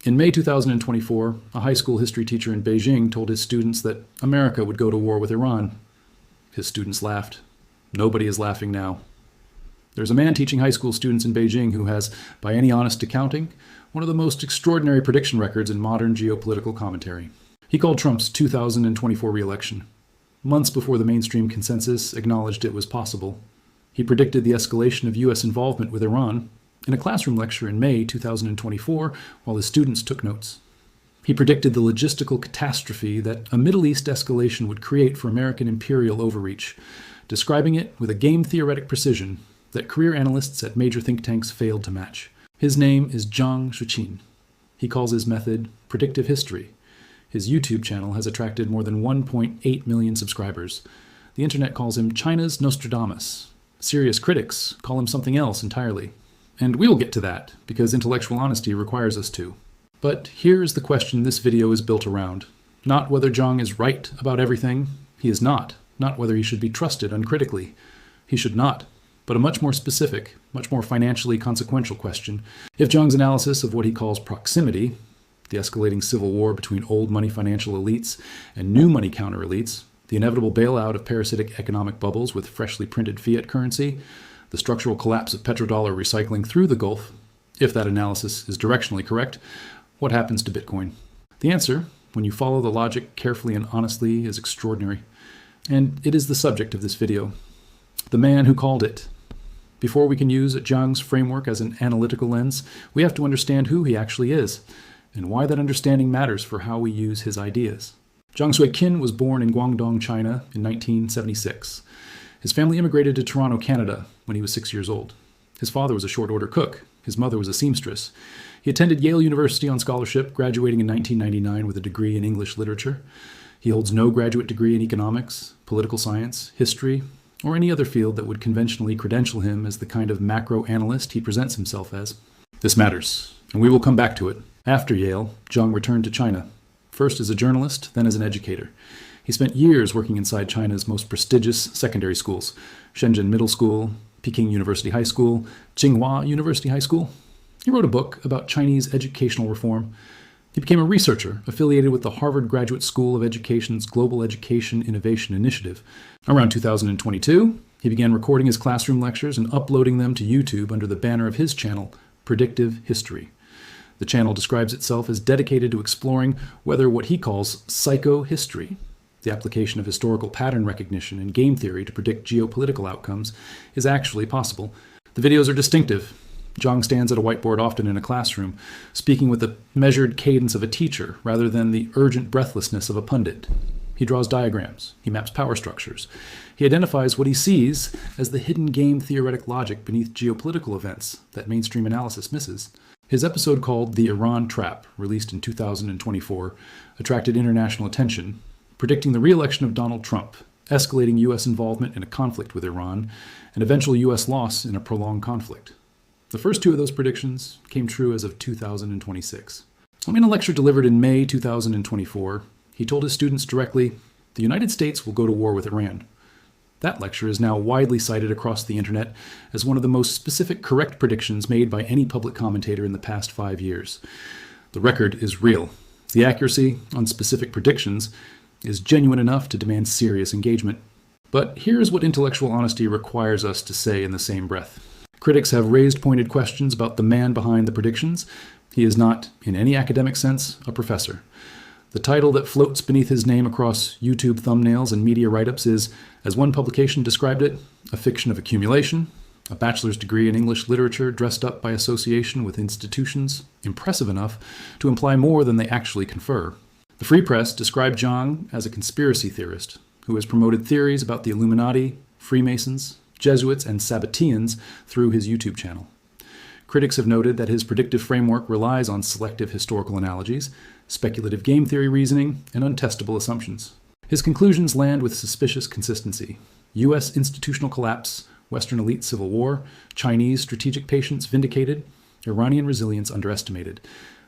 In May 2024, a high school history teacher in Beijing told his students that America would go to war with Iran. His students laughed. Nobody is laughing now. There's a man teaching high school students in Beijing who has, by any honest accounting, one of the most extraordinary prediction records in modern geopolitical commentary. He called Trump's 2024 re-election. Months before the mainstream consensus acknowledged it was possible, he predicted the escalation of U.S. involvement with Iran in a classroom lecture in May 2024 while his students took notes. He predicted the logistical catastrophe that a Middle East escalation would create for American imperial overreach, describing it with a game-theoretic precision that career analysts at major think tanks failed to match. His name is Jiang Xueqin. He calls his method Predictive History. His YouTube channel has attracted more than 1.8 million subscribers. The internet calls him China's Nostradamus. Serious critics call him something else entirely. And we'll get to that, because intellectual honesty requires us to. But here is the question this video is built around. Not whether Jiang is right about everything. He is not. Not whether he should be trusted uncritically. He should not. But a much more specific, much more financially consequential question. If Jiang's analysis of what he calls proximity, the escalating civil war between old money financial elites and new money counter elites, the inevitable bailout of parasitic economic bubbles with freshly printed fiat currency, the structural collapse of petrodollar recycling through the Gulf, if that analysis is directionally correct, what happens to Bitcoin? The answer, when you follow the logic carefully and honestly, is extraordinary. And it is the subject of this video. The man who called it. Before we can use Jiang's framework as an analytical lens, we have to understand who he actually is, and why that understanding matters for how we use his ideas. Jiang Xueqin was born in Guangdong, China in 1976. His family immigrated to Toronto, Canada when he was 6 years old. His father was a short-order cook. His mother was a seamstress. He attended Yale University on scholarship, graduating in 1999 with a degree in English literature. He holds no graduate degree in economics, political science, history, or any other field that would conventionally credential him as the kind of macro analyst he presents himself as. This matters, and we will come back to it. After Yale, Jiang returned to China, first as a journalist, then as an educator. He spent years working inside China's most prestigious secondary schools, Shenzhen Middle School, Peking University High School, Tsinghua University High School. He wrote a book about Chinese educational reform. He became a researcher affiliated with the Harvard Graduate School of Education's Global Education Innovation Initiative. Around 2022, he began recording his classroom lectures and uploading them to YouTube under the banner of his channel, Predictive History. The channel describes itself as dedicated to exploring whether what he calls psychohistory, the application of historical pattern recognition and game theory to predict geopolitical outcomes, is actually possible. The videos are distinctive. Jiang stands at a whiteboard often in a classroom, speaking with the measured cadence of a teacher rather than the urgent breathlessness of a pundit. He draws diagrams. He maps power structures. He identifies what he sees as the hidden game theoretic logic beneath geopolitical events that mainstream analysis misses. His episode called The Iran Trap, released in 2024, attracted international attention, predicting the re-election of Donald Trump, escalating U.S. involvement in a conflict with Iran, and eventual U.S. loss in a prolonged conflict. The first two of those predictions came true as of 2026. In a lecture delivered in May 2024, he told his students directly, "The United States will go to war with Iran." That lecture is now widely cited across the internet as one of the most specific correct predictions made by any public commentator in the past 5 years. The record is real. The accuracy on specific predictions is genuine enough to demand serious engagement. But here's what intellectual honesty requires us to say in the same breath. Critics have raised pointed questions about the man behind the predictions. He is not, in any academic sense, a professor. The title that floats beneath his name across YouTube thumbnails and media write-ups is, as one publication described it, a fiction of accumulation, a bachelor's degree in English literature dressed up by association with institutions impressive enough to imply more than they actually confer. The Free Press described Jiang as a conspiracy theorist who has promoted theories about the Illuminati, Freemasons, Jesuits, and Sabbateans through his YouTube channel. Critics have noted that his predictive framework relies on selective historical analogies, speculative game theory reasoning, and untestable assumptions. His conclusions land with suspicious consistency. U.S. institutional collapse, Western elite civil war, Chinese strategic patience vindicated, Iranian resilience underestimated.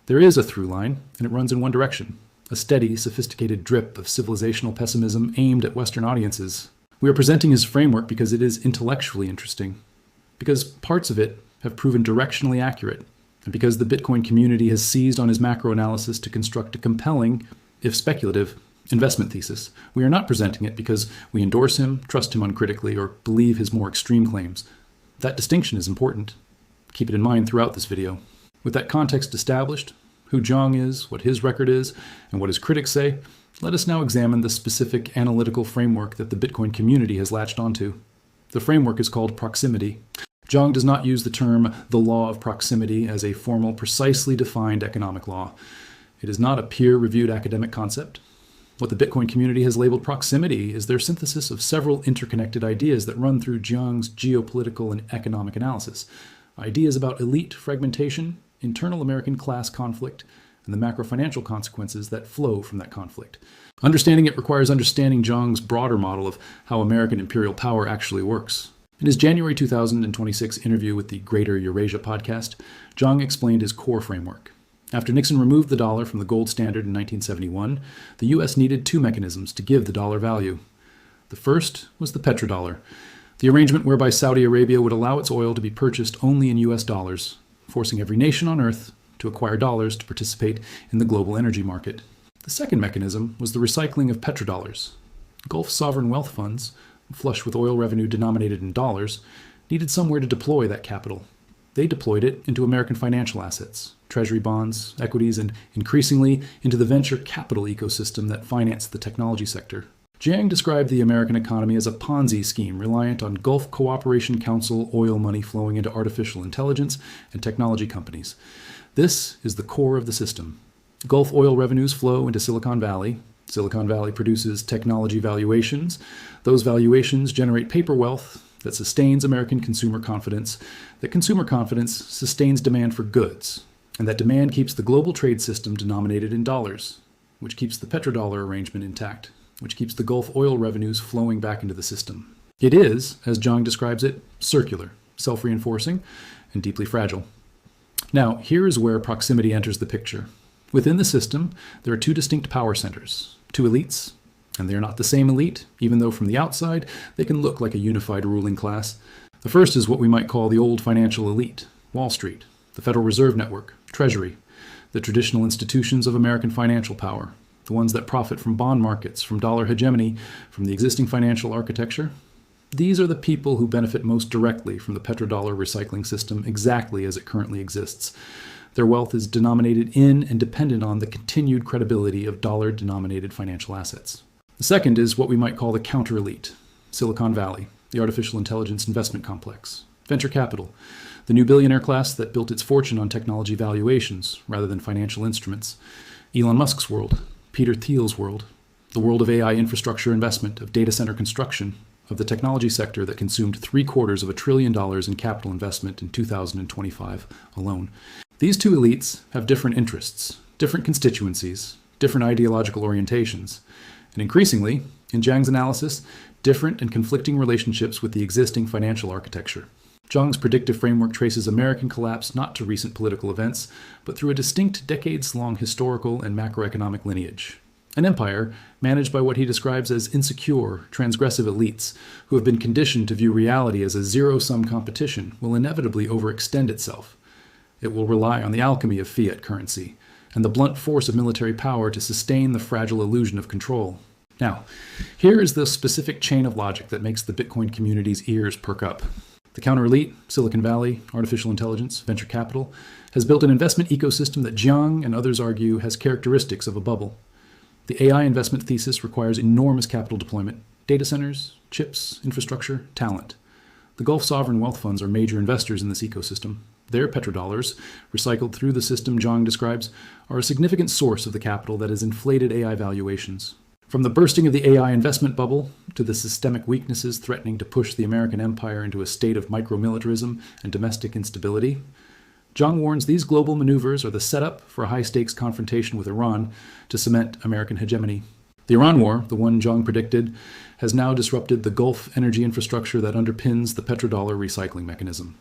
There is a through line, and it runs in one direction, a steady, sophisticated drip of civilizational pessimism aimed at Western audiences. We are presenting his framework because it is intellectually interesting, because parts of it have proven directionally accurate, And because the Bitcoin community has seized on his macro analysis to construct a compelling, if speculative, investment thesis, we are not presenting it because we endorse him, trust him uncritically, or believe his more extreme claims. That distinction is important. Keep it in mind throughout this video. With that context established, who Jiang is, what his record is, and what his critics say, let us now examine the specific analytical framework that the Bitcoin community has latched onto. The framework is called proximity. Jiang does not use the term the law of proximity as a formal, precisely defined economic law. It is not a peer-reviewed academic concept. What the Bitcoin community has labeled proximity is their synthesis of several interconnected ideas that run through Jiang's geopolitical and economic analysis. Ideas about elite fragmentation, internal American class conflict, and the macro-financial consequences that flow from that conflict. Understanding it requires understanding Jiang's broader model of how American imperial power actually works. In his January 2026 interview with the Greater Eurasia podcast, Jiang explained his core framework. After Nixon removed the dollar from the gold standard in 1971, the U.S. needed two mechanisms to give the dollar value. The first was the petrodollar, the arrangement whereby Saudi Arabia would allow its oil to be purchased only in U.S. dollars, forcing every nation on earth to acquire dollars to participate in the global energy market. The second mechanism was the recycling of petrodollars. Gulf sovereign wealth funds, flush with oil revenue denominated in dollars, needed somewhere to deploy that capital. They deployed it into American financial assets, treasury bonds, equities, and increasingly into the venture capital ecosystem that financed the technology sector. Jiang described the American economy as a Ponzi scheme reliant on Gulf Cooperation Council oil money flowing into artificial intelligence and technology companies. This is the core of the system. Gulf oil revenues flow into Silicon Valley. Silicon Valley produces technology valuations. Those valuations generate paper wealth that sustains American consumer confidence. That consumer confidence sustains demand for goods. And that demand keeps the global trade system denominated in dollars, which keeps the petrodollar arrangement intact, which keeps the Gulf oil revenues flowing back into the system. It is, as Jiang describes it, circular, self-reinforcing, and deeply fragile. Now, here is where proximity enters the picture. Within the system, there are two distinct power centers, two elites, and they are not the same elite, even though from the outside they can look like a unified ruling class. The first is what we might call the old financial elite, Wall Street, the Federal Reserve Network, Treasury, the traditional institutions of American financial power, the ones that profit from bond markets, from dollar hegemony, from the existing financial architecture. These are the people who benefit most directly from the petrodollar recycling system exactly as it currently exists. Their wealth is denominated in and dependent on the continued credibility of dollar-denominated financial assets. The second is what we might call the counter-elite, Silicon Valley, the artificial intelligence investment complex, venture capital, the new billionaire class that built its fortune on technology valuations rather than financial instruments, Elon Musk's world, Peter Thiel's world, the world of AI infrastructure investment, of data center construction, of the technology sector that consumed $750 billion in capital investment in 2025 alone. These two elites have different interests, different constituencies, different ideological orientations, and increasingly, in Jiang's analysis, different and conflicting relationships with the existing financial architecture. Jiang's predictive framework traces American collapse not to recent political events, but through a distinct decades-long historical and macroeconomic lineage. An empire managed by what he describes as insecure, transgressive elites who have been conditioned to view reality as a zero-sum competition will inevitably overextend itself. It will rely on the alchemy of fiat currency and the blunt force of military power to sustain the fragile illusion of control. Now, here is the specific chain of logic that makes the Bitcoin community's ears perk up. The counter-elite, Silicon Valley, artificial intelligence, venture capital, has built an investment ecosystem that Jiang and others argue has characteristics of a bubble. The AI investment thesis requires enormous capital deployment, data centers, chips, infrastructure, talent. The Gulf sovereign wealth funds are major investors in this ecosystem. Their petrodollars, recycled through the system Jiang describes, are a significant source of the capital that has inflated AI valuations. From the bursting of the AI investment bubble to the systemic weaknesses threatening to push the American empire into a state of micromilitarism and domestic instability, Jiang warns these global maneuvers are the setup for a high-stakes confrontation with Iran to cement American hegemony. The Iran war, the one Jiang predicted, has now disrupted the Gulf energy infrastructure that underpins the petrodollar recycling mechanism.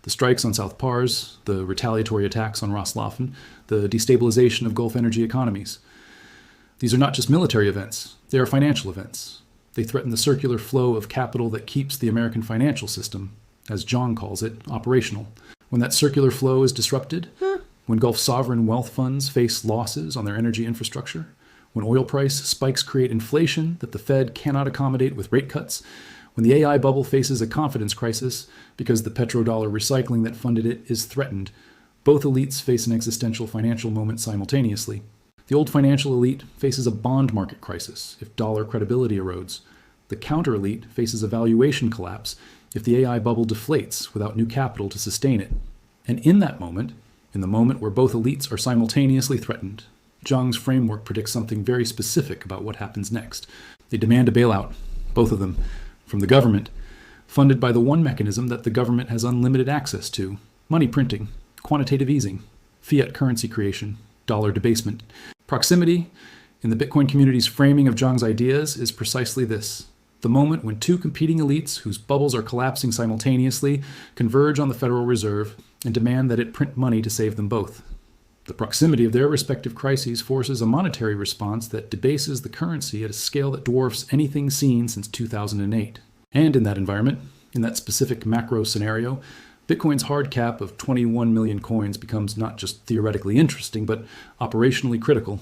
The strikes on South Pars, the retaliatory attacks on Rosslaufen, the destabilization of Gulf energy economies. These are not just military events, they are financial events. They threaten the circular flow of capital that keeps the American financial system, as Jiang calls it, operational. When that circular flow is disrupted, when Gulf sovereign wealth funds face losses on their energy infrastructure, when oil price spikes create inflation that the Fed cannot accommodate with rate cuts, when the AI bubble faces a confidence crisis because the petrodollar recycling that funded it is threatened, both elites face an existential financial moment simultaneously. The old financial elite faces a bond market crisis if dollar credibility erodes. The counter-elite faces a valuation collapse if the AI bubble deflates without new capital to sustain it. And in that moment, in the moment where both elites are simultaneously threatened, Jiang's framework predicts something very specific about what happens next. They demand a bailout, both of them, from the government, funded by the one mechanism that the government has unlimited access to: money printing, quantitative easing, fiat currency creation, dollar debasement. Proximity, in the Bitcoin community's framing of Jiang's ideas, is precisely this: the moment when two competing elites whose bubbles are collapsing simultaneously converge on the Federal Reserve and demand that it print money to save them both. The proximity of their respective crises forces a monetary response that debases the currency at a scale that dwarfs anything seen since 2008. And in that environment, in that specific macro scenario, Bitcoin's hard cap of 21 million coins becomes not just theoretically interesting, but operationally critical.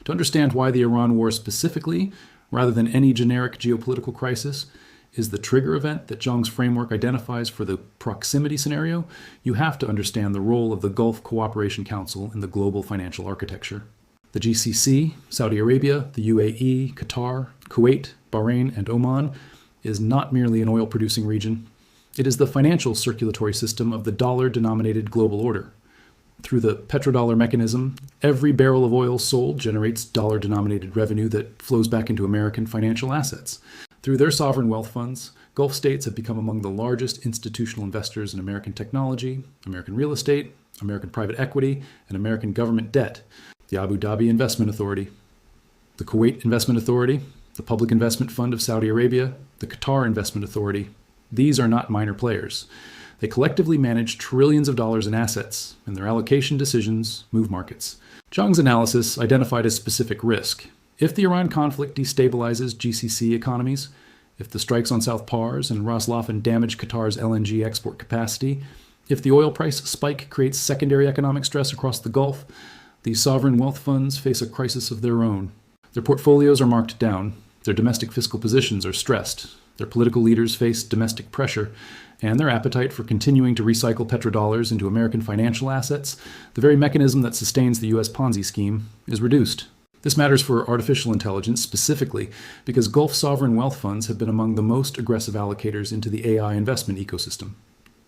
To understand why the Iran war specifically, rather than any generic geopolitical crisis, is the trigger event that Jiang's framework identifies for the proximity scenario, you have to understand the role of the Gulf Cooperation Council in the global financial architecture. The GCC, Saudi Arabia, the UAE, Qatar, Kuwait, Bahrain, and Oman is not merely an oil-producing region. It is the financial circulatory system of the dollar-denominated global order. Through the petrodollar mechanism, every barrel of oil sold generates dollar-denominated revenue that flows back into American financial assets. Through their sovereign wealth funds, Gulf states have become among the largest institutional investors in American technology, American real estate, American private equity, and American government debt. The Abu Dhabi Investment Authority, the Kuwait Investment Authority, the Public Investment Fund of Saudi Arabia, the Qatar Investment Authority. These are not minor players. They collectively manage trillions of dollars in assets, and their allocation decisions move markets. Jiang's analysis identified a specific risk. If the Iran conflict destabilizes GCC economies, if the strikes on South Pars and Ras Laffan damage Qatar's LNG export capacity, if the oil price spike creates secondary economic stress across the Gulf, these sovereign wealth funds face a crisis of their own. Their portfolios are marked down, their domestic fiscal positions are stressed, their political leaders face domestic pressure, and their appetite for continuing to recycle petrodollars into American financial assets, the very mechanism that sustains the U.S. Ponzi scheme, is reduced. This matters for artificial intelligence specifically because Gulf sovereign wealth funds have been among the most aggressive allocators into the AI investment ecosystem.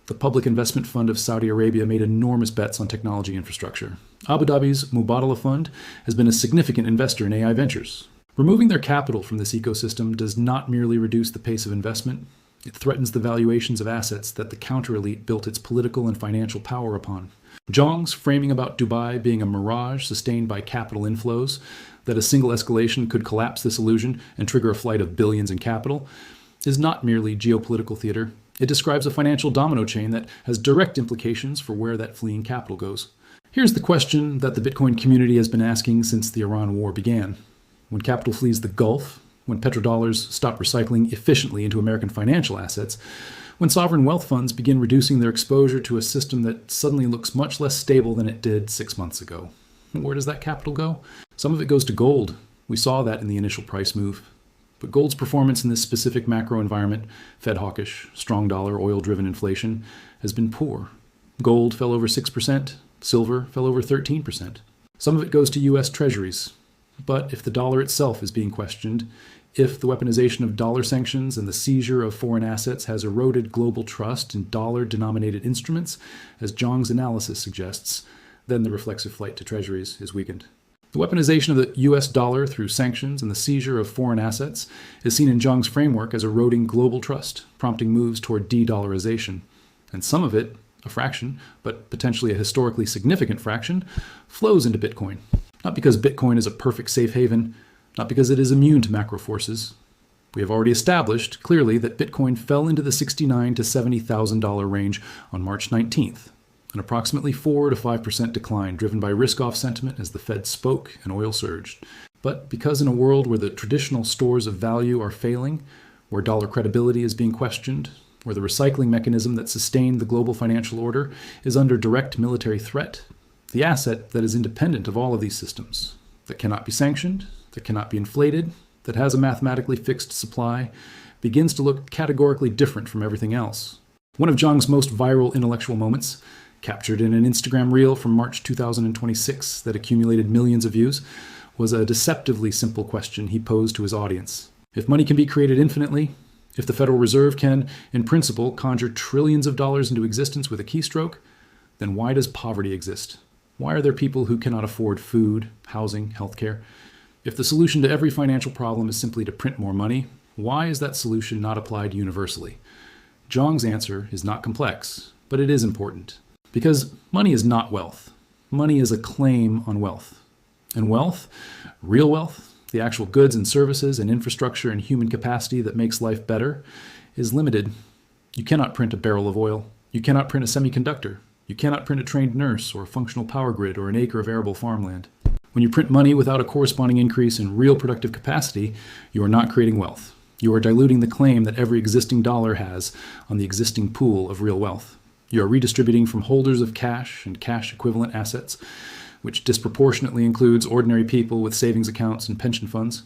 The Public Investment Fund of Saudi Arabia made enormous bets on technology infrastructure. Abu Dhabi's Mubadala Fund has been a significant investor in AI ventures. Removing their capital from this ecosystem does not merely reduce the pace of investment, it threatens the valuations of assets that the counter-elite built its political and financial power upon. Jiang's framing about Dubai being a mirage sustained by capital inflows, that a single escalation could collapse this illusion and trigger a flight of billions in capital, is not merely geopolitical theater. It describes a financial domino chain that has direct implications for where that fleeing capital goes. Here's the question that the Bitcoin community has been asking since the Iran war began. When capital flees the Gulf, when petrodollars stop recycling efficiently into American financial assets, when sovereign wealth funds begin reducing their exposure to a system that suddenly looks much less stable than it did 6 months ago. Where does that capital go? Some of it goes to gold. We saw that in the initial price move. But gold's performance in this specific macro environment, Fed hawkish, strong dollar, oil-driven inflation, has been poor. Gold fell over 6%, silver fell over 13%. Some of it goes to U.S. treasuries. But if the dollar itself is being questioned, if the weaponization of dollar sanctions and the seizure of foreign assets has eroded global trust in dollar-denominated instruments, as Jiang's analysis suggests, then the reflexive flight to treasuries is weakened. The weaponization of the US dollar through sanctions and the seizure of foreign assets is seen in Jiang's framework as eroding global trust, prompting moves toward de-dollarization. And some of it, a fraction, but potentially a historically significant fraction, flows into Bitcoin. Not because Bitcoin is a perfect safe haven, not because it is immune to macro forces. We have already established clearly that Bitcoin fell into the $69,000 to $70,000 range on March 19th, an approximately 4 to 5% decline driven by risk-off sentiment as the Fed spoke and oil surged. But because in a world where the traditional stores of value are failing, where dollar credibility is being questioned, where the recycling mechanism that sustained the global financial order is under direct military threat, the asset that is independent of all of these systems, that cannot be sanctioned, that cannot be inflated, that has a mathematically fixed supply, begins to look categorically different from everything else. One of Jiang's most viral intellectual moments, captured in an Instagram reel from March 2026 that accumulated millions of views, was a deceptively simple question he posed to his audience. If money can be created infinitely, if the Federal Reserve can, in principle, conjure trillions of dollars into existence with a keystroke, then why does poverty exist? Why are there people who cannot afford food, housing, healthcare? If the solution to every financial problem is simply to print more money, why is that solution not applied universally? Jiang's answer is not complex, but it is important. Because money is not wealth. Money is a claim on wealth. And wealth, real wealth, the actual goods and services and infrastructure and human capacity that makes life better, is limited. You cannot print a barrel of oil. You cannot print a semiconductor. You cannot print a trained nurse or a functional power grid or an acre of arable farmland. When you print money without a corresponding increase in real productive capacity, you are not creating wealth. You are diluting the claim that every existing dollar has on the existing pool of real wealth. You are redistributing from holders of cash and cash equivalent assets, which disproportionately includes ordinary people with savings accounts and pension funds,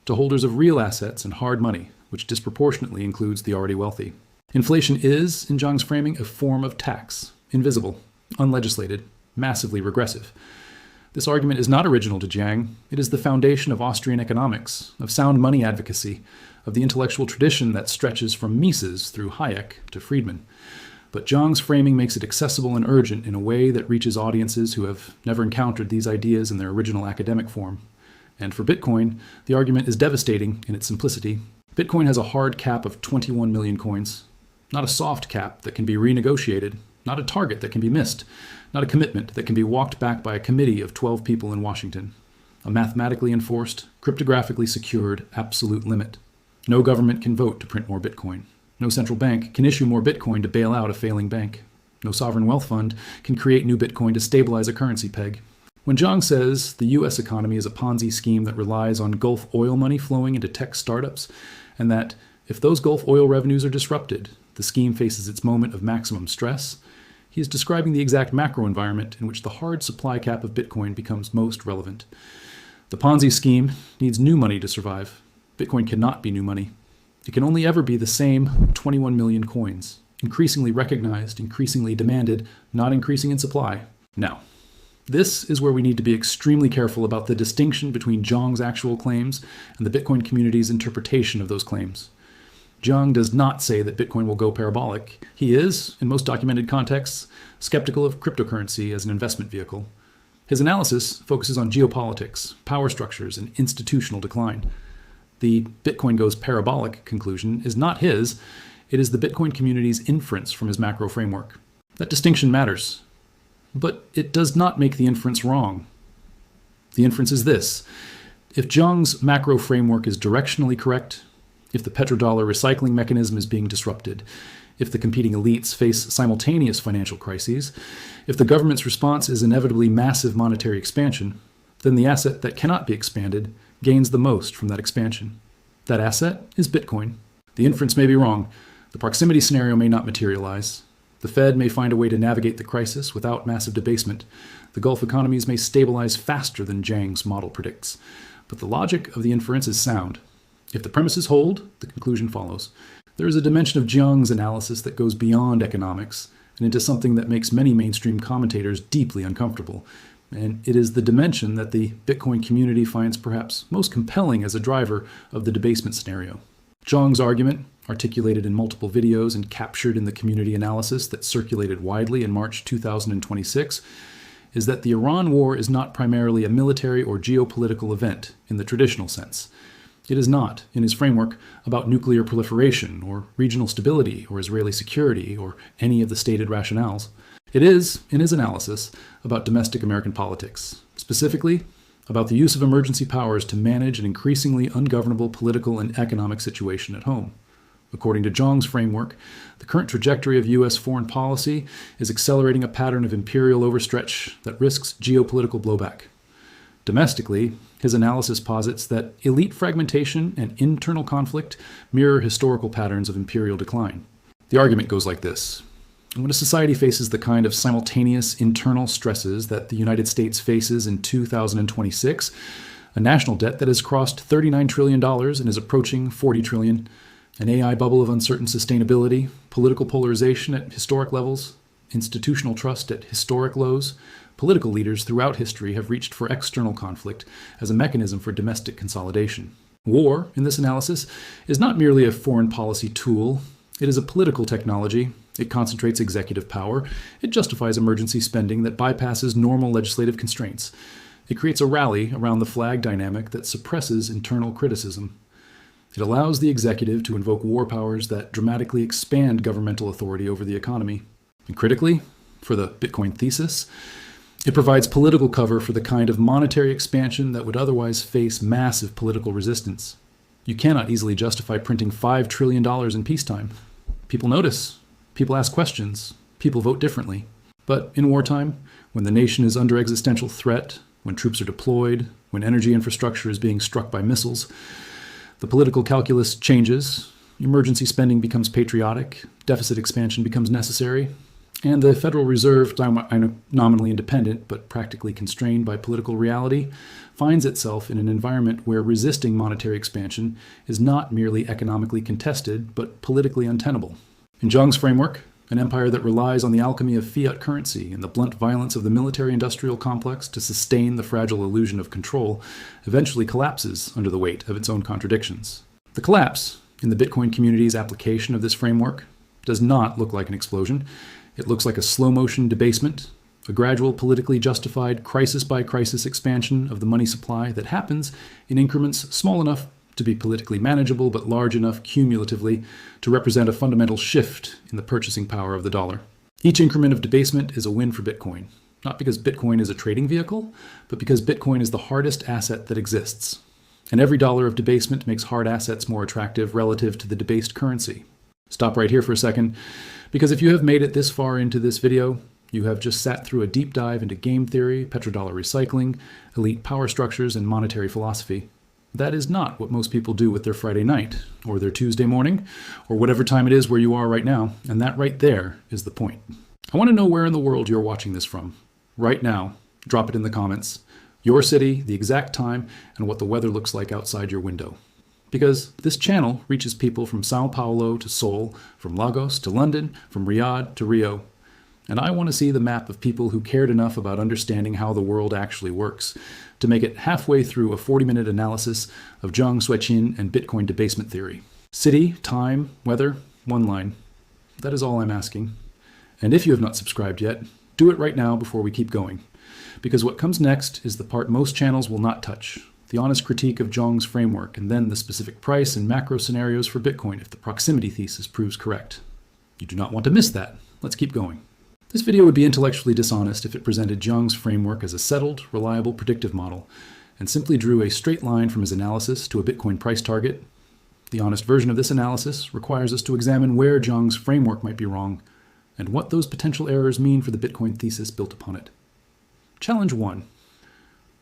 to holders of real assets and hard money, which disproportionately includes the already wealthy. Inflation is, in Jiang's framing, a form of tax, invisible, unlegislated, massively regressive. This argument is not original to Jiang. It is the foundation of Austrian economics, of sound money advocacy, of the intellectual tradition that stretches from Mises through Hayek to Friedman. But Jiang's framing makes it accessible and urgent in a way that reaches audiences who have never encountered these ideas in their original academic form. And for Bitcoin, the argument is devastating in its simplicity. Bitcoin has a hard cap of 21 million coins, not a soft cap that can be renegotiated, not a target that can be missed, not a commitment that can be walked back by a committee of 12 people in Washington. A mathematically enforced, cryptographically secured, absolute limit. No government can vote to print more Bitcoin. No central bank can issue more Bitcoin to bail out a failing bank. No sovereign wealth fund can create new Bitcoin to stabilize a currency peg. When Jiang says the US economy is a Ponzi scheme that relies on Gulf oil money flowing into tech startups, and that if those Gulf oil revenues are disrupted, the scheme faces its moment of maximum stress, he is describing the exact macro environment in which the hard supply cap of Bitcoin becomes most relevant. The Ponzi scheme needs new money to survive. Bitcoin cannot be new money. It can only ever be the same 21 million coins, increasingly recognized, increasingly demanded, not increasing in supply. Now, this is where we need to be extremely careful about the distinction between Jiang's actual claims and the Bitcoin community's interpretation of those claims. Jiang does not say that Bitcoin will go parabolic. He is, in most documented contexts, skeptical of cryptocurrency as an investment vehicle. His analysis focuses on geopolitics, power structures, and institutional decline. The Bitcoin goes parabolic conclusion is not his, it is the Bitcoin community's inference from his macro framework. That distinction matters, but it does not make the inference wrong. The inference is this: if Jiang's macro framework is directionally correct, if the petrodollar recycling mechanism is being disrupted, if the competing elites face simultaneous financial crises, if the government's response is inevitably massive monetary expansion, then the asset that cannot be expanded gains the most from that expansion. That asset is Bitcoin. The inference may be wrong. The proximity scenario may not materialize. The Fed may find a way to navigate the crisis without massive debasement. The Gulf economies may stabilize faster than Jiang's model predicts. But the logic of the inference is sound. If the premises hold, the conclusion follows. There is a dimension of Jiang's analysis that goes beyond economics and into something that makes many mainstream commentators deeply uncomfortable. And it is the dimension that the Bitcoin community finds perhaps most compelling as a driver of the debasement scenario. Jiang's argument, articulated in multiple videos and captured in the community analysis that circulated widely in March 2026, is that the Iran war is not primarily a military or geopolitical event in the traditional sense. It is not, in his framework, about nuclear proliferation or regional stability or Israeli security or any of the stated rationales. It is, in his analysis, about domestic American politics, specifically about the use of emergency powers to manage an increasingly ungovernable political and economic situation at home. According to Jiang's framework, the current trajectory of U.S. foreign policy is accelerating a pattern of imperial overstretch that risks geopolitical blowback. Domestically, his analysis posits that elite fragmentation and internal conflict mirror historical patterns of imperial decline. The argument goes like this. When a society faces the kind of simultaneous internal stresses that the United States faces in 2026, a national debt that has crossed $39 trillion and is approaching $40 trillion, an AI bubble of uncertain sustainability, political polarization at historic levels, institutional trust at historic lows, political leaders throughout history have reached for external conflict as a mechanism for domestic consolidation. War, in this analysis, is not merely a foreign policy tool. It is a political technology. It concentrates executive power. It justifies emergency spending that bypasses normal legislative constraints. It creates a rally around the flag dynamic that suppresses internal criticism. It allows the executive to invoke war powers that dramatically expand governmental authority over the economy. And critically, for the Bitcoin thesis, it provides political cover for the kind of monetary expansion that would otherwise face massive political resistance. You cannot easily justify printing $5 trillion in peacetime. People notice. People ask questions. People vote differently. But in wartime, when the nation is under existential threat, when troops are deployed, when energy infrastructure is being struck by missiles, the political calculus changes, emergency spending becomes patriotic, deficit expansion becomes necessary, and the Federal Reserve, nominally independent but practically constrained by political reality, finds itself in an environment where resisting monetary expansion is not merely economically contested, but politically untenable. In Jiang's framework, an empire that relies on the alchemy of fiat currency and the blunt violence of the military-industrial complex to sustain the fragile illusion of control eventually collapses under the weight of its own contradictions. The collapse in the Bitcoin community's application of this framework does not look like an explosion. It looks like a slow-motion debasement, a gradual, politically justified, crisis-by-crisis expansion of the money supply that happens in increments small enough to be politically manageable, but large enough cumulatively to represent a fundamental shift in the purchasing power of the dollar. Each increment of debasement is a win for Bitcoin, not because Bitcoin is a trading vehicle, but because Bitcoin is the hardest asset that exists. And every dollar of debasement makes hard assets more attractive relative to the debased currency. Stop right here for a second, because if you have made it this far into this video, you have just sat through a deep dive into game theory, petrodollar recycling, elite power structures, and monetary philosophy. That is not what most people do with their Friday night, or their Tuesday morning, or whatever time it is where you are right now, and that right there is the point. I want to know where in the world you're watching this from. Right now, drop it in the comments. Your city, the exact time, and what the weather looks like outside your window. Because this channel reaches people from Sao Paulo to Seoul, from Lagos to London, from Riyadh to Rio. And I want to see the map of people who cared enough about understanding how the world actually works to make it halfway through a 40-minute analysis of Jiang Xueqin and Bitcoin debasement theory. City, time, weather, one line. That is all I'm asking. And if you have not subscribed yet, do it right now before we keep going. Because what comes next is the part most channels will not touch. The honest critique of Jiang's framework, and then the specific price and macro scenarios for Bitcoin if the proximity thesis proves correct. You do not want to miss that. Let's keep going. This video would be intellectually dishonest if it presented Jiang's framework as a settled, reliable predictive model, and simply drew a straight line from his analysis to a Bitcoin price target. The honest version of this analysis requires us to examine where Jiang's framework might be wrong, and what those potential errors mean for the Bitcoin thesis built upon it. Challenge 1.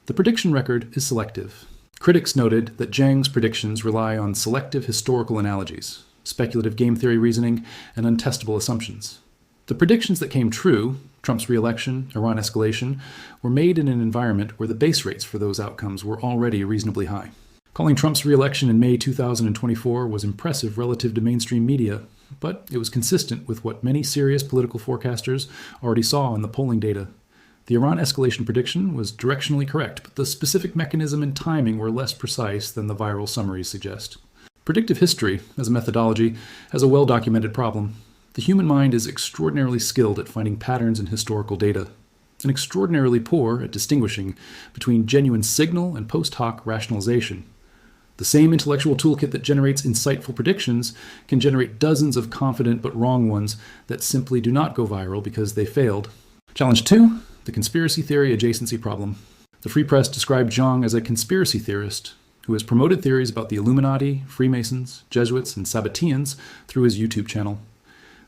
The prediction record is selective. Critics noted that Jiang's predictions rely on selective historical analogies, speculative game theory reasoning, and untestable assumptions. The predictions that came true, Trump's re-election, Iran escalation, were made in an environment where the base rates for those outcomes were already reasonably high. Calling Trump's re-election in May 2024 was impressive relative to mainstream media, but it was consistent with what many serious political forecasters already saw in the polling data. The Iran escalation prediction was directionally correct, but the specific mechanism and timing were less precise than the viral summaries suggest. Predictive history, as a methodology, has a well-documented problem. The human mind is extraordinarily skilled at finding patterns in historical data, and extraordinarily poor at distinguishing between genuine signal and post hoc rationalization. The same intellectual toolkit that generates insightful predictions can generate dozens of confident but wrong ones that simply do not go viral because they failed. Challenge 2, the conspiracy theory adjacency problem. The Free Press described Jiang as a conspiracy theorist who has promoted theories about the Illuminati, Freemasons, Jesuits, and Sabbateans through his YouTube channel.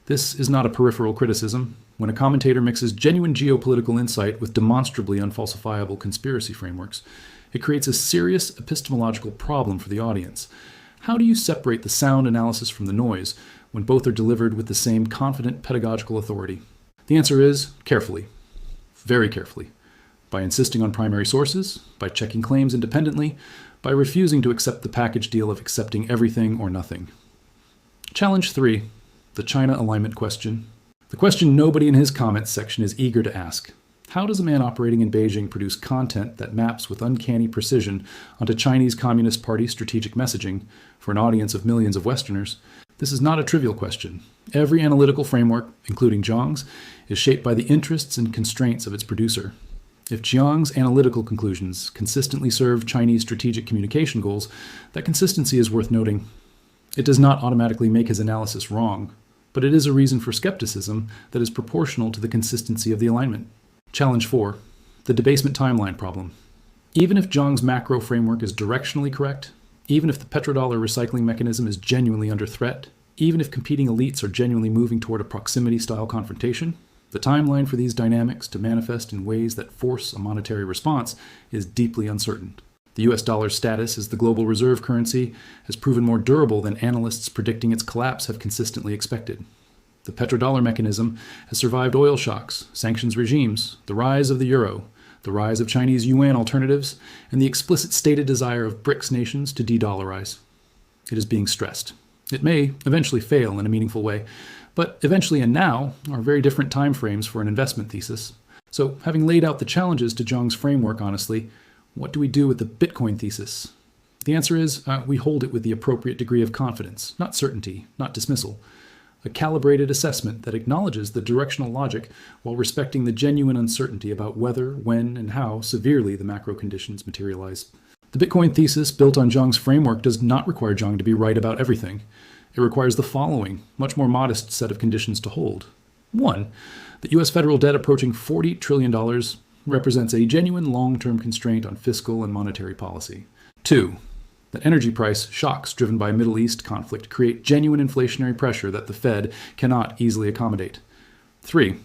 This is not a peripheral criticism. When a commentator mixes genuine geopolitical insight with demonstrably unfalsifiable conspiracy frameworks, it creates a serious epistemological problem for the audience. How do you separate the sound analysis from the noise when both are delivered with the same confident pedagogical authority? The answer is carefully, very carefully, by insisting on primary sources, by checking claims independently, by refusing to accept the package deal of accepting everything or nothing. Challenge 3, the China alignment question. The question nobody in his comments section is eager to ask. How does a man operating in Beijing produce content that maps with uncanny precision onto Chinese Communist Party strategic messaging for an audience of millions of Westerners? This is not a trivial question. Every analytical framework, including Jiang's, is shaped by the interests and constraints of its producer. If Jiang's analytical conclusions consistently serve Chinese strategic communication goals, that consistency is worth noting. It does not automatically make his analysis wrong, but it is a reason for skepticism that is proportional to the consistency of the alignment. Challenge 4, the debasement timeline problem. Even if Jiang's macro framework is directionally correct, even if the petrodollar recycling mechanism is genuinely under threat, even if competing elites are genuinely moving toward a proximity-style confrontation, the timeline for these dynamics to manifest in ways that force a monetary response is deeply uncertain. The US dollar's status as the global reserve currency has proven more durable than analysts predicting its collapse have consistently expected. The petrodollar mechanism has survived oil shocks, sanctions regimes, the rise of the euro, the rise of Chinese yuan alternatives, and the explicit stated desire of BRICS nations to de-dollarize. It is being stressed. It may eventually fail in a meaningful way, but eventually and now are very different time frames for an investment thesis. So, having laid out the challenges to Jiang's framework honestly, what do we do with the Bitcoin thesis? The answer is we hold it with the appropriate degree of confidence, not certainty, not dismissal. A calibrated assessment that acknowledges the directional logic while respecting the genuine uncertainty about whether, when, and how severely the macro conditions materialize. The Bitcoin thesis built on Jiang's framework does not require Jiang to be right about everything. It requires the following, much more modest set of conditions to hold. 1. That U.S. federal debt approaching $40 trillion represents a genuine long-term constraint on fiscal and monetary policy. 2. That energy price shocks driven by Middle East conflict create genuine inflationary pressure that the Fed cannot easily accommodate. 3.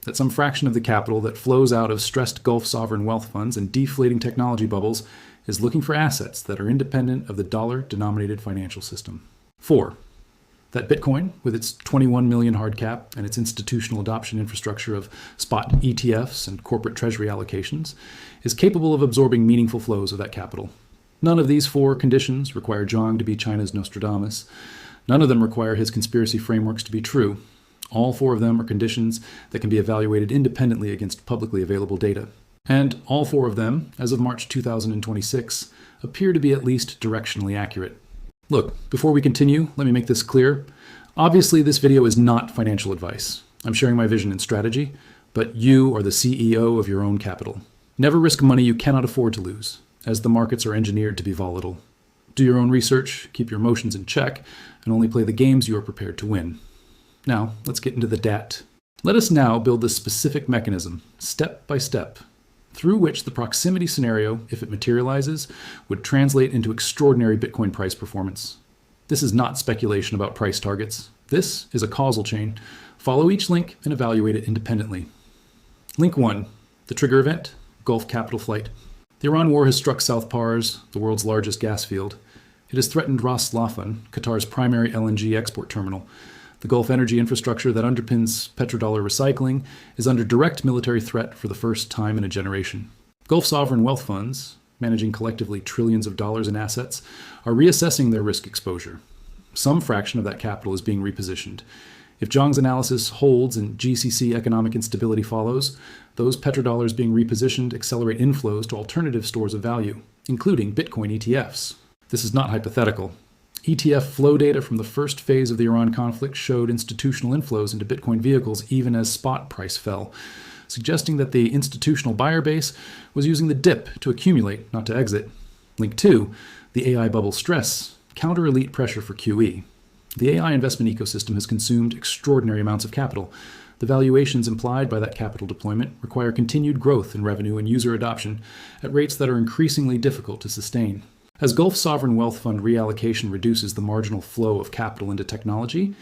That some fraction of the capital that flows out of stressed Gulf sovereign wealth funds and deflating technology bubbles is looking for assets that are independent of the dollar-denominated financial system. 4. That Bitcoin, with its 21 million hard cap and its institutional adoption infrastructure of spot ETFs and corporate treasury allocations, is capable of absorbing meaningful flows of that capital. None of these 4 conditions require Jiang to be China's Nostradamus. None of them require his conspiracy frameworks to be true. All 4 of them are conditions that can be evaluated independently against publicly available data. And all 4 of them, as of March 2026, appear to be at least directionally accurate. Look, before we continue, let me make this clear. Obviously, this video is not financial advice. I'm sharing my vision and strategy, but you are the CEO of your own capital. Never risk money you cannot afford to lose, as the markets are engineered to be volatile. Do your own research, keep your emotions in check, and only play the games you are prepared to win. Now, let's get into the DAT. Let us now build the specific mechanism, step by step, through which the proximity scenario, if it materializes, would translate into extraordinary Bitcoin price performance. This is not speculation about price targets. This is a causal chain. Follow each link and evaluate it independently. Link 1, the trigger event, Gulf capital flight. The Iran war has struck South Pars, the world's largest gas field. It has threatened Ras Laffan, Qatar's primary LNG export terminal. The Gulf energy infrastructure that underpins petrodollar recycling is under direct military threat for the first time in a generation. Gulf sovereign wealth funds, managing collectively trillions of dollars in assets, are reassessing their risk exposure. Some fraction of that capital is being repositioned. If Jiang's analysis holds and GCC economic instability follows, those petrodollars being repositioned accelerate inflows to alternative stores of value, including Bitcoin ETFs. This is not hypothetical. ETF flow data from the first phase of the Iran conflict showed institutional inflows into Bitcoin vehicles even as spot price fell, suggesting that the institutional buyer base was using the dip to accumulate, not to exit. Link 2, the AI bubble stress, counter-elite pressure for QE. The AI investment ecosystem has consumed extraordinary amounts of capital. The valuations implied by that capital deployment require continued growth in revenue and user adoption at rates that are increasingly difficult to sustain. As Gulf sovereign wealth fund reallocation reduces the marginal flow of capital into technology,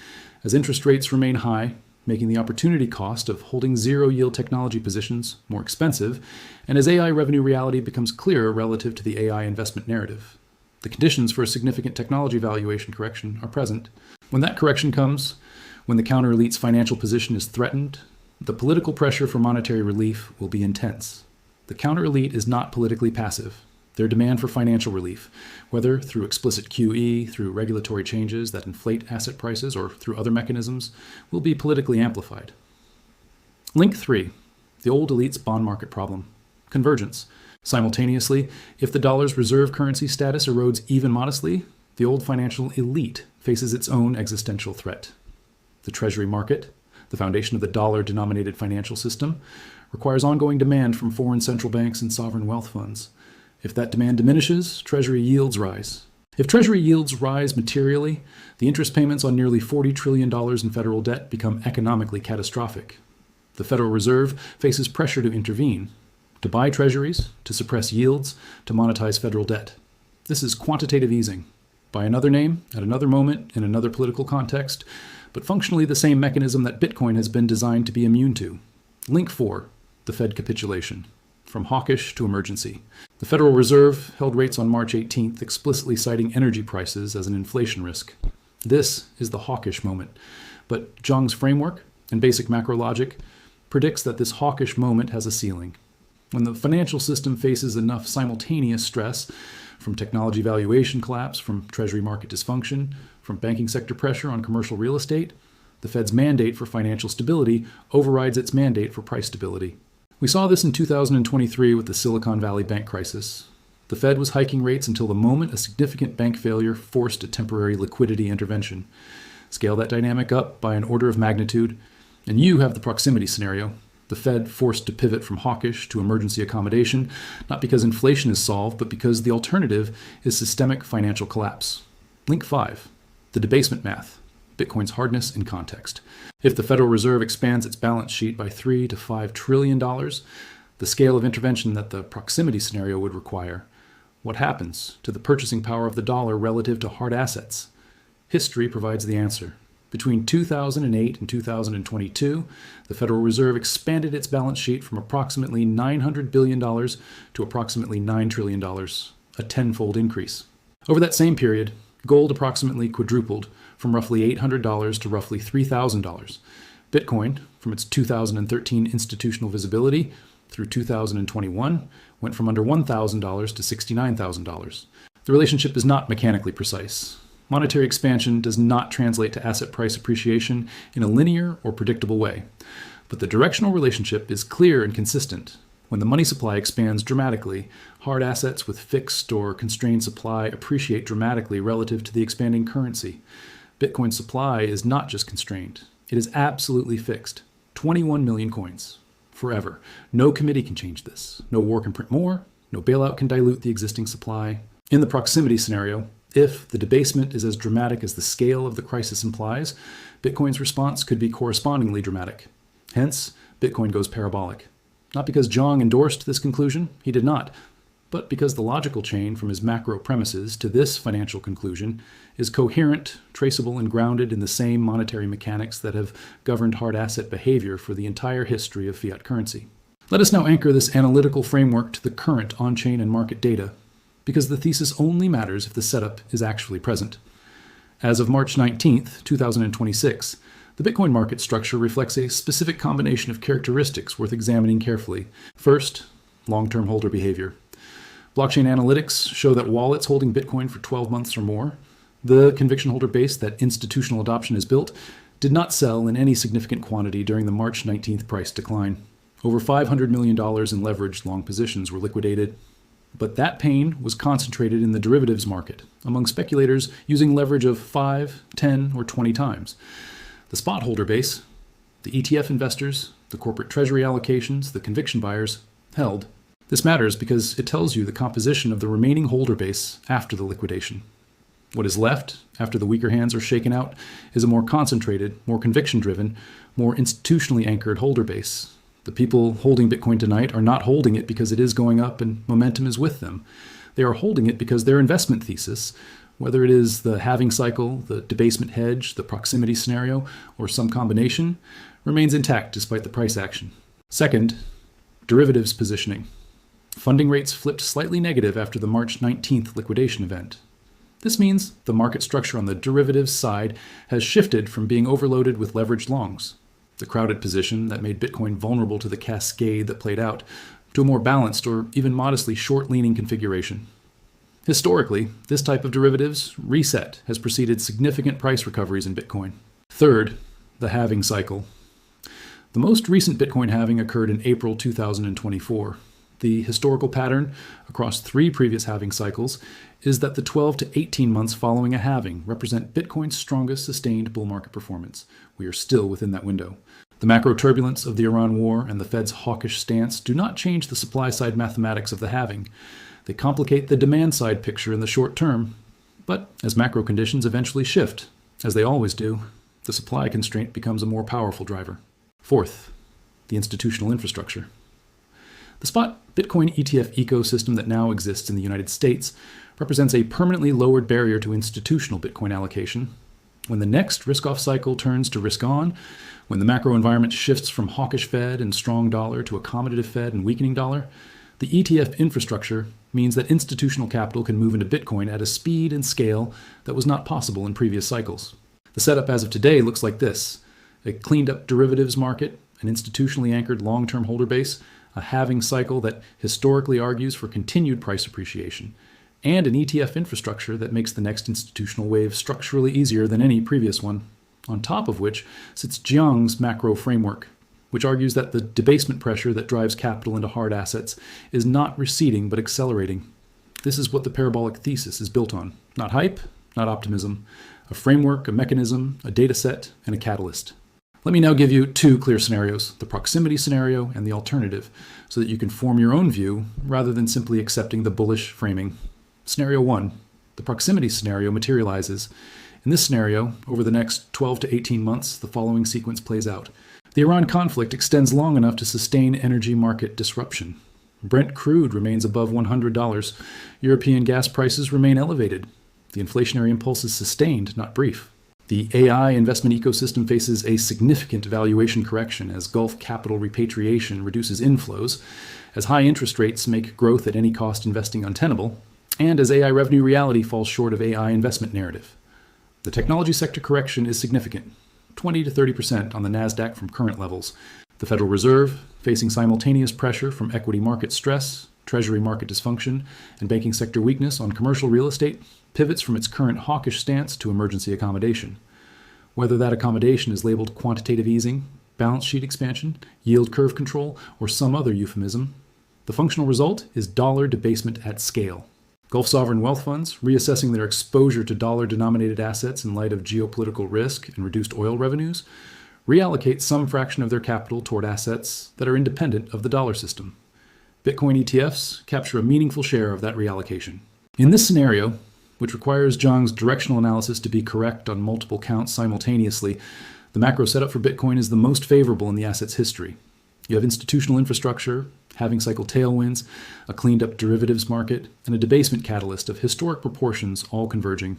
as interest rates remain high, making the opportunity cost of holding zero-yield technology positions more expensive, and as AI revenue reality becomes clearer relative to the AI investment narrative, The conditions for a significant technology valuation correction are present. When that correction comes, when the counter-elite's financial position is threatened, the political pressure for monetary relief will be intense. The counter-elite is not politically passive. Their demand for financial relief, whether through explicit QE, through regulatory changes that inflate asset prices, or through other mechanisms, will be politically amplified. Link 3. The old elite's bond market problem. Convergence. Simultaneously, if the dollar's reserve currency status erodes even modestly, the old financial elite faces its own existential threat. The treasury market, the foundation of the dollar-denominated financial system, requires ongoing demand from foreign central banks and sovereign wealth funds. If that demand diminishes, Treasury yields rise. If Treasury yields rise materially, the interest payments on nearly $40 trillion in federal debt become economically catastrophic. The Federal Reserve faces pressure to intervene, to buy treasuries, to suppress yields, to monetize federal debt. This is quantitative easing, by another name, at another moment, in another political context, but functionally the same mechanism that Bitcoin has been designed to be immune to. Link 4, the Fed capitulation. From hawkish to emergency. The Federal Reserve held rates on March 18th, explicitly citing energy prices as an inflation risk. This is the hawkish moment. But Jiang's framework and basic macro logic predicts that this hawkish moment has a ceiling. When the financial system faces enough simultaneous stress from technology valuation collapse, from treasury market dysfunction, from banking sector pressure on commercial real estate, the Fed's mandate for financial stability overrides its mandate for price stability. We saw this in 2023 with the Silicon Valley bank crisis. The Fed was hiking rates until the moment a significant bank failure forced a temporary liquidity intervention. Scale that dynamic up by an order of magnitude, and you have the proximity scenario. The Fed forced to pivot from hawkish to emergency accommodation, not because inflation is solved, but because the alternative is systemic financial collapse. Link 5, the debasement math. Bitcoin's hardness in context. If the Federal Reserve expands its balance sheet by $3 to $5 trillion, the scale of intervention that the proximity scenario would require, what happens to the purchasing power of the dollar relative to hard assets? History provides the answer. Between 2008 and 2022, the Federal Reserve expanded its balance sheet from approximately $900 billion to approximately $9 trillion, a tenfold increase. Over that same period, gold approximately quadrupled from roughly $800 to roughly $3,000. Bitcoin, from its 2013 institutional visibility through 2021, went from under $1,000 to $69,000. The relationship is not mechanically precise. Monetary expansion does not translate to asset price appreciation in a linear or predictable way. But the directional relationship is clear and consistent. When the money supply expands dramatically, hard assets with fixed or constrained supply appreciate dramatically relative to the expanding currency. Bitcoin supply is not just constrained. It is absolutely fixed. 21 million coins. Forever. No committee can change this. No war can print more. No bailout can dilute the existing supply. In the proximity scenario, if the debasement is as dramatic as the scale of the crisis implies, Bitcoin's response could be correspondingly dramatic. Hence, Bitcoin goes parabolic. Not because Jiang endorsed this conclusion, he did not, but because the logical chain from his macro premises to this financial conclusion is coherent, traceable, and grounded in the same monetary mechanics that have governed hard asset behavior for the entire history of fiat currency. Let us now anchor this analytical framework to the current on-chain and market data, because the thesis only matters if the setup is actually present. As of March 19th, 2026, the Bitcoin market structure reflects a specific combination of characteristics worth examining carefully. First, long-term holder behavior. Blockchain analytics show that wallets holding Bitcoin for 12 months or more, the conviction holder base that institutional adoption has built, did not sell in any significant quantity during the March 19th price decline. Over $500 million in leveraged long positions were liquidated. But that pain was concentrated in the derivatives market, among speculators using leverage of 5, 10, or 20 times. The spot holder base, the ETF investors, the corporate treasury allocations, the conviction buyers, held. This matters because it tells you the composition of the remaining holder base after the liquidation. What is left, after the weaker hands are shaken out, is a more concentrated, more conviction-driven, more institutionally anchored holder base. The people holding Bitcoin tonight are not holding it because it is going up and momentum is with them. They are holding it because their investment thesis, whether it is the halving cycle, the debasement hedge, the proximity scenario, or some combination, remains intact despite the price action. Second, derivatives positioning. Funding rates flipped slightly negative after the March 19th liquidation event. This means the market structure on the derivatives side has shifted from being overloaded with leveraged longs, the crowded position that made Bitcoin vulnerable to the cascade that played out, to a more balanced or even modestly short-leaning configuration. Historically, this type of derivatives reset has preceded significant price recoveries in Bitcoin. Third, the halving cycle. The most recent Bitcoin halving occurred in April 2024. The historical pattern across 3 previous halving cycles is that the 12 to 18 months following a halving represent Bitcoin's strongest sustained bull market performance. We are still within that window. The macro turbulence of the Iran war and the Fed's hawkish stance do not change the supply-side mathematics of the halving. They complicate the demand-side picture in the short term. But as macro conditions eventually shift, as they always do, the supply constraint becomes a more powerful driver. Fourth, the institutional infrastructure. The spot Bitcoin ETF ecosystem that now exists in the United States represents a permanently lowered barrier to institutional Bitcoin allocation. When the next risk-off cycle turns to risk-on, when the macro environment shifts from hawkish Fed and strong dollar to accommodative Fed and weakening dollar, the ETF infrastructure means that institutional capital can move into Bitcoin at a speed and scale that was not possible in previous cycles. The setup as of today looks like this: a cleaned-up derivatives market, an institutionally anchored long-term holder base, a halving cycle that historically argues for continued price appreciation, and an ETF infrastructure that makes the next institutional wave structurally easier than any previous one, on top of which sits Jiang's macro framework, which argues that the debasement pressure that drives capital into hard assets is not receding but accelerating. This is what the Parabolic Thesis is built on. Not hype, not optimism. A framework, a mechanism, a data set, and a catalyst. Let me now give you 2 clear scenarios, the proximity scenario and the alternative, so that you can form your own view rather than simply accepting the bullish framing. Scenario 1, the proximity scenario materializes. In this scenario, over the next 12 to 18 months, the following sequence plays out. The Iran conflict extends long enough to sustain energy market disruption. Brent crude remains above $100. European gas prices remain elevated. The inflationary impulse is sustained, not brief. The AI investment ecosystem faces a significant valuation correction as Gulf capital repatriation reduces inflows, as high interest rates make growth at any cost investing untenable, and as AI revenue reality falls short of AI investment narrative. The technology sector correction is significant, 20 to 30% on the NASDAQ from current levels. The Federal Reserve, facing simultaneous pressure from equity market stress, treasury market dysfunction, and banking sector weakness on commercial real estate, pivots from its current hawkish stance to emergency accommodation. Whether that accommodation is labeled quantitative easing, balance sheet expansion, yield curve control, or some other euphemism, the functional result is dollar debasement at scale. Gulf sovereign wealth funds, reassessing their exposure to dollar-denominated assets in light of geopolitical risk and reduced oil revenues, reallocate some fraction of their capital toward assets that are independent of the dollar system. Bitcoin ETFs capture a meaningful share of that reallocation. In this scenario, which requires Jiang's directional analysis to be correct on multiple counts simultaneously, the macro setup for Bitcoin is the most favorable in the asset's history. You have institutional infrastructure, halving cycle tailwinds, a cleaned-up derivatives market, and a debasement catalyst of historic proportions all converging.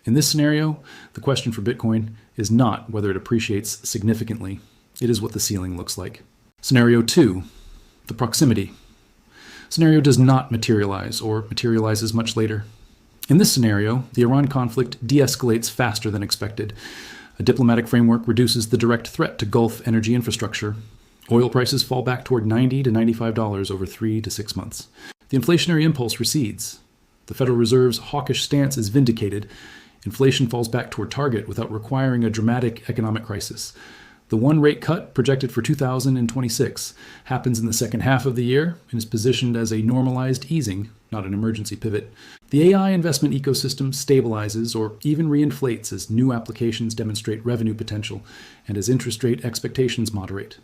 In this scenario, the question for Bitcoin is not whether it appreciates significantly. It is what the ceiling looks like. Scenario 2, the proximity. Scenario does not materialize, or materializes much later. In this scenario, the Iran conflict de-escalates faster than expected. A diplomatic framework reduces the direct threat to Gulf energy infrastructure. Oil prices fall back toward $90 to $95 over 3 to 6 months. The inflationary impulse recedes. The Federal Reserve's hawkish stance is vindicated. Inflation falls back toward target without requiring a dramatic economic crisis. The one rate cut projected for 2026 happens in the second half of the year and is positioned as a normalized easing, not an emergency pivot. The AI investment ecosystem stabilizes or even reinflates as new applications demonstrate revenue potential and as interest rate expectations moderate.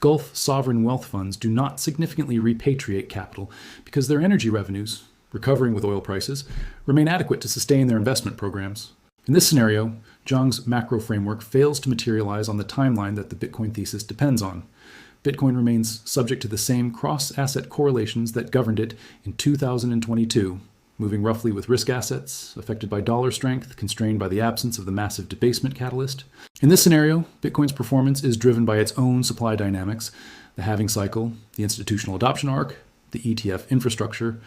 Gulf sovereign wealth funds do not significantly repatriate capital because their energy revenues, recovering with oil prices, remain adequate to sustain their investment programs. In this scenario, Jiang's macro framework fails to materialize on the timeline that the Bitcoin thesis depends on. Bitcoin remains subject to the same cross-asset correlations that governed it in 2022, moving roughly with risk assets, affected by dollar strength, constrained by the absence of the massive debasement catalyst. In this scenario, Bitcoin's performance is driven by its own supply dynamics, the halving cycle, the institutional adoption arc, the ETF infrastructure,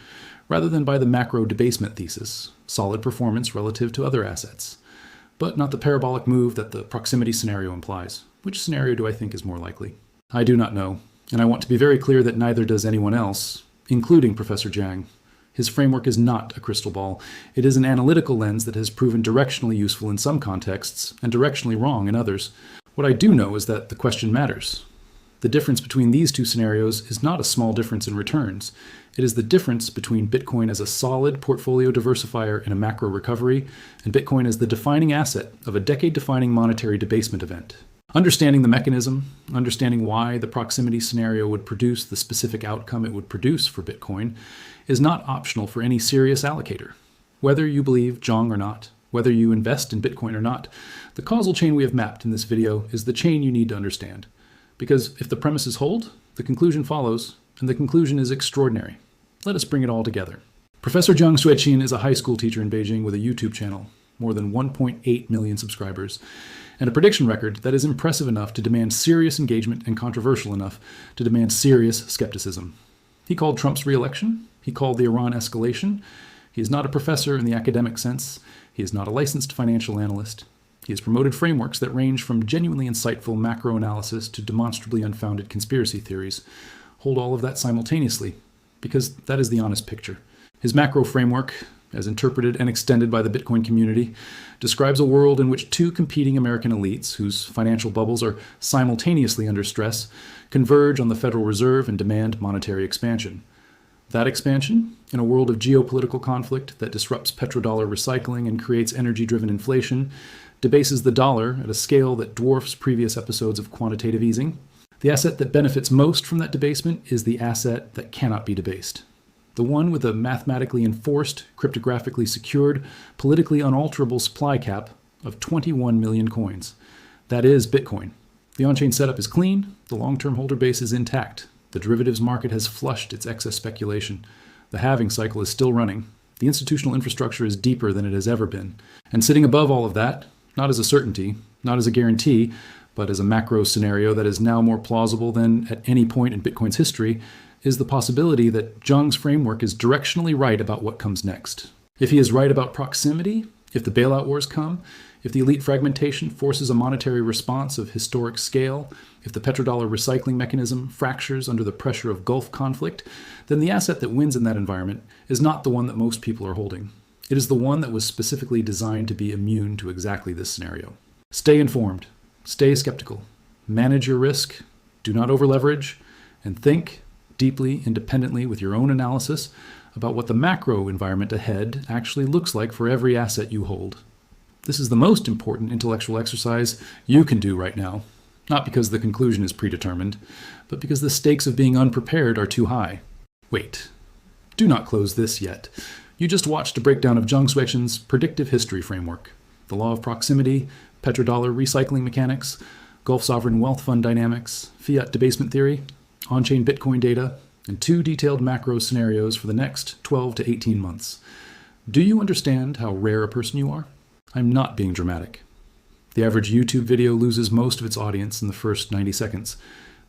rather than by the macro debasement thesis, solid performance relative to other assets, but not the parabolic move that the proximity scenario implies. Which scenario do I think is more likely? I do not know, and I want to be very clear that neither does anyone else, including Professor Jiang. His framework is not a crystal ball. It is an analytical lens that has proven directionally useful in some contexts and directionally wrong in others. What I do know is that the question matters. The difference between these two scenarios is not a small difference in returns. It is the difference between Bitcoin as a solid portfolio diversifier in a macro recovery and Bitcoin as the defining asset of a decade-defining monetary debasement event. Understanding the mechanism, understanding why the proximity scenario would produce the specific outcome it would produce for Bitcoin, is not optional for any serious allocator. Whether you believe Jiang or not, whether you invest in Bitcoin or not, the causal chain we have mapped in this video is the chain you need to understand. Because if the premises hold, the conclusion follows, and the conclusion is extraordinary. Let us bring it all together. Professor Jiang Xueqin is a high school teacher in Beijing with a YouTube channel, more than 1.8 million subscribers, and a prediction record that is impressive enough to demand serious engagement and controversial enough to demand serious skepticism. He called Trump's re-election. He called the Iran escalation. He is not a professor in the academic sense. He is not a licensed financial analyst. He has promoted frameworks that range from genuinely insightful macro analysis to demonstrably unfounded conspiracy theories. Hold all of that simultaneously, because that is the honest picture. His macro framework, as interpreted and extended by the Bitcoin community, describes a world in which two competing American elites, whose financial bubbles are simultaneously under stress, converge on the Federal Reserve and demand monetary expansion. That expansion, in a world of geopolitical conflict that disrupts petrodollar recycling and creates energy-driven inflation, debases the dollar at a scale that dwarfs previous episodes of quantitative easing. The asset that benefits most from that debasement is the asset that cannot be debased. The one with a mathematically enforced, cryptographically secured, politically unalterable supply cap of 21 million coins. That is Bitcoin. The on-chain setup is clean, the long-term holder base is intact, the derivatives market has flushed its excess speculation, the halving cycle is still running, the institutional infrastructure is deeper than it has ever been, and sitting above all of that, not as a certainty, not as a guarantee, but as a macro scenario that is now more plausible than at any point in Bitcoin's history, is the possibility that Jiang's framework is directionally right about what comes next. If he is right about proximity, if the bailout wars come, if the elite fragmentation forces a monetary response of historic scale, if the petrodollar recycling mechanism fractures under the pressure of Gulf conflict, then the asset that wins in that environment is not the one that most people are holding. It is the one that was specifically designed to be immune to exactly this scenario. Stay informed, stay skeptical, manage your risk, do not over-leverage, and think deeply, independently with your own analysis about what the macro environment ahead actually looks like for every asset you hold. This is the most important intellectual exercise you can do right now, not because the conclusion is predetermined, but because the stakes of being unprepared are too high. Wait, do not close this yet. You just watched a breakdown of Jiang Xueqin's Predictive History framework, the law of proximity, petrodollar recycling mechanics, Gulf sovereign wealth fund dynamics, fiat debasement theory, on-chain Bitcoin data, and 2 detailed macro scenarios for the next 12 to 18 months. Do you understand how rare a person you are? I'm not being dramatic. The average YouTube video loses most of its audience in the first 90 seconds.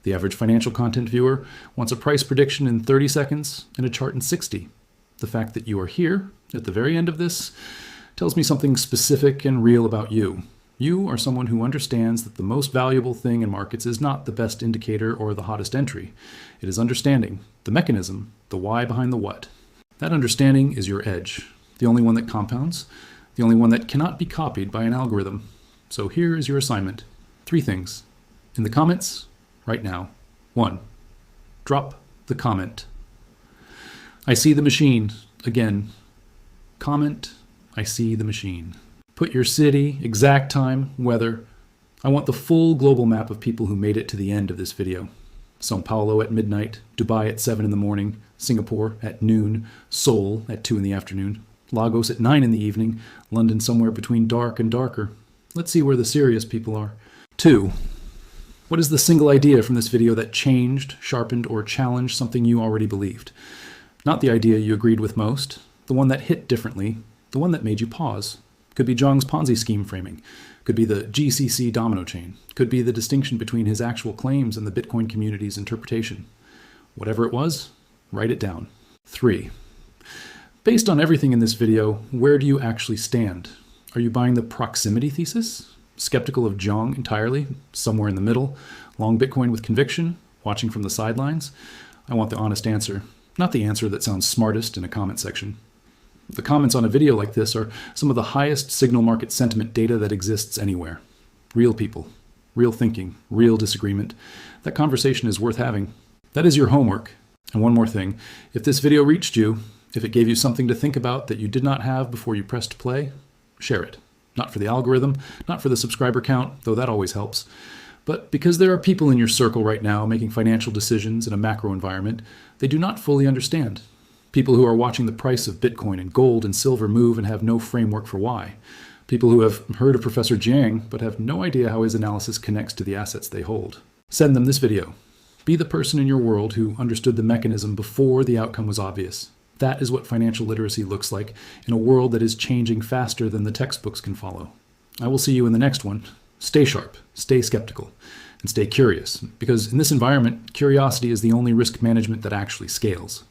The average financial content viewer wants a price prediction in 30 seconds and a chart in 60. The fact that you are here at the very end of this tells me something specific and real about you. You are someone who understands that the most valuable thing in markets is not the best indicator or the hottest entry. It is understanding, the mechanism, the why behind the what. That understanding is your edge, the only one that compounds, the only one that cannot be copied by an algorithm. So here is your assignment. 3 things. In the comments, right now. 1. Drop the comment. I see the machine. Again. Comment, I see the machine. Put your city, exact time, weather. I want the full global map of people who made it to the end of this video. São Paulo at midnight, Dubai at 7 in the morning, Singapore at noon, Seoul at 2 in the afternoon, Lagos at 9 in the evening, London somewhere between dark and darker. Let's see where the serious people are. 2. What is the single idea from this video that changed, sharpened, or challenged something you already believed? Not the idea you agreed with most, the one that hit differently, the one that made you pause. Could be Jiang's Ponzi scheme framing, could be the GCC domino chain, could be the distinction between his actual claims and the Bitcoin community's interpretation. Whatever it was, Write it down. 3. Based on everything in this video, where do you actually stand? Are you buying the proximity thesis? Skeptical of Jiang entirely? Somewhere in the middle? Long Bitcoin with conviction? Watching from the sidelines? I want the honest answer, not the answer that sounds smartest in a comment section. The comments on a video like this are some of the highest signal market sentiment data that exists anywhere. Real people, real thinking, real disagreement. That conversation is worth having. That is your homework. And one more thing, if this video reached you, if it gave you something to think about that you did not have before you pressed play, share it. Not for the algorithm, not for the subscriber count, though that always helps, but because there are people in your circle right now making financial decisions in a macro environment they do not fully understand. People who are watching the price of Bitcoin and gold and silver move and have no framework for why. People who have heard of Professor Jiang but have no idea how his analysis connects to the assets they hold. Send them this video. Be the person in your world who understood the mechanism before the outcome was obvious. That is what financial literacy looks like in a world that is changing faster than the textbooks can follow. I will see you in the next one. Stay sharp, stay skeptical, and stay curious, because in this environment, curiosity is the only risk management that actually scales.